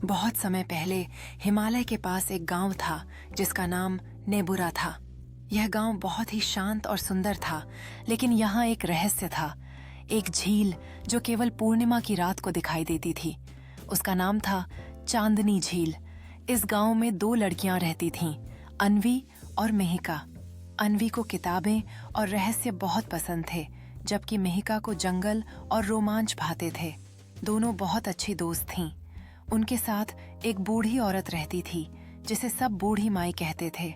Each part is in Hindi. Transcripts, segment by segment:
बहुत समय पहले हिमालय के पास एक गांव था जिसका नाम नेबुरा था। यह गांव बहुत ही शांत और सुंदर था, लेकिन यहाँ एक रहस्य था। एक झील जो केवल पूर्णिमा की रात को दिखाई देती थी। उसका नाम था चांदनी झील। इस गांव में दो लड़कियां रहती थीं, अन्वी और मेहिका। अन्वी को किताबें और रहस्य बहुत पसंद थे, जबकि मेहिका को जंगल और रोमांच भाते थे। दोनों बहुत अच्छी दोस्त थीं। उनके साथ एक बूढ़ी औरत रहती थी जिसे सब बूढ़ी माई कहते थे।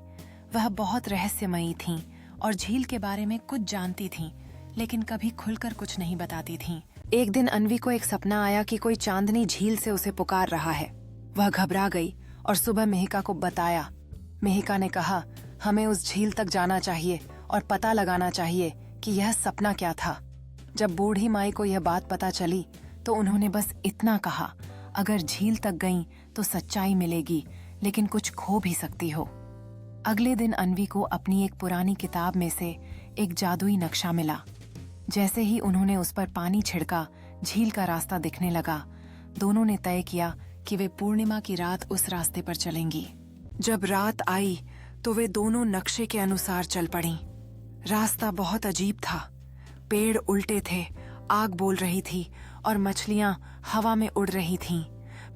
वह बहुत रहस्यमयी थीं और झील के बारे में कुछ जानती थीं, लेकिन कभी खुलकर कुछ नहीं बताती थीं। एक दिन अन्वी को एक सपना आया कि कोई चांदनी झील से उसे पुकार रहा है। वह घबरा गई और सुबह मेहिका को बताया। मेहिका ने कहा, हमें उस झील तक जाना चाहिए और पता लगाना चाहिए कि यह सपना क्या था। जब बूढ़ी माई को यह बात पता चली तो उन्होंने बस इतना कहा, अगर झील तक गईं तो सच्चाई मिलेगी, लेकिन कुछ खो भी सकती हो। अगले दिन अन्वी को अपनी एक पुरानी किताब में से एक जादुई नक्शा मिला। जैसे ही उन्होंने उस पर पानी छिड़का, झील का रास्ता दिखने लगा। दोनों ने तय किया कि वे पूर्णिमा की रात उस रास्ते पर चलेंगी। जब रात आई तो वे दोनों नक्शे के अनुसार चल पड़ीं। रास्ता बहुत अजीब था। पेड़ उल्टे थे, आग बोल रही थी और मछलियां हवा में उड़ रही थीं,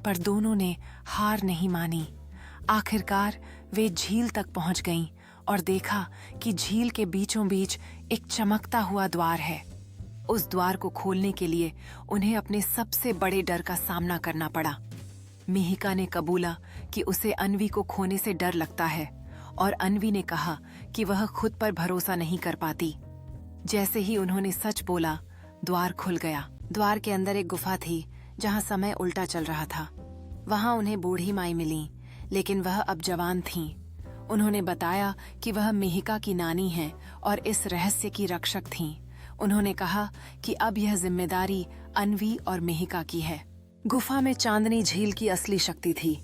पर दोनों ने हार नहीं मानी। आखिरकार वे झील तक पहुंच गईं और देखा कि झील के बीचों बीच एक चमकता हुआ द्वार है। उस द्वार को खोलने के लिए उन्हें अपने सबसे बड़े डर का सामना करना पड़ा। मेहिका ने कबूला कि उसे अन्वी को खोने से डर लगता है, और अन्वी ने कहा कि वह खुद पर भरोसा नहीं कर पाती। जैसे ही उन्होंने सच बोला, द्वार खुल गया। द्वार के अंदर एक गुफा थी जहां समय उल्टा चल रहा था। वहां उन्हें बूढ़ी माई मिली, लेकिन वह अब जवान थीं। उन्होंने बताया कि वह मेहिका की नानी हैं और इस रहस्य की रक्षक थीं। उन्होंने कहा कि अब यह जिम्मेदारी अन्वी और मेहिका की है। गुफा में चांदनी झील की असली शक्ति थी।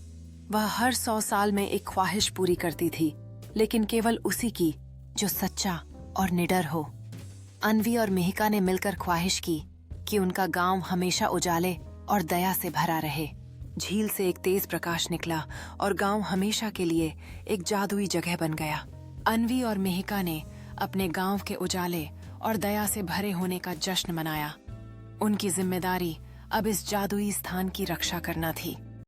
वह हर 100 साल में एक ख्वाहिश पूरी करती थी, लेकिन केवल उसी की जो सच्चा और निडर हो। अन्वी और मेहिका ने मिलकर ख्वाहिश की कि उनका गांव हमेशा उजाले और दया से भरा रहे। झील से एक तेज प्रकाश निकला और गांव हमेशा के लिए एक जादुई जगह बन गया। अन्वी और मेहिका ने अपने गांव के उजाले और दया से भरे होने का जश्न मनाया। उनकी जिम्मेदारी अब इस जादुई स्थान की रक्षा करना थी।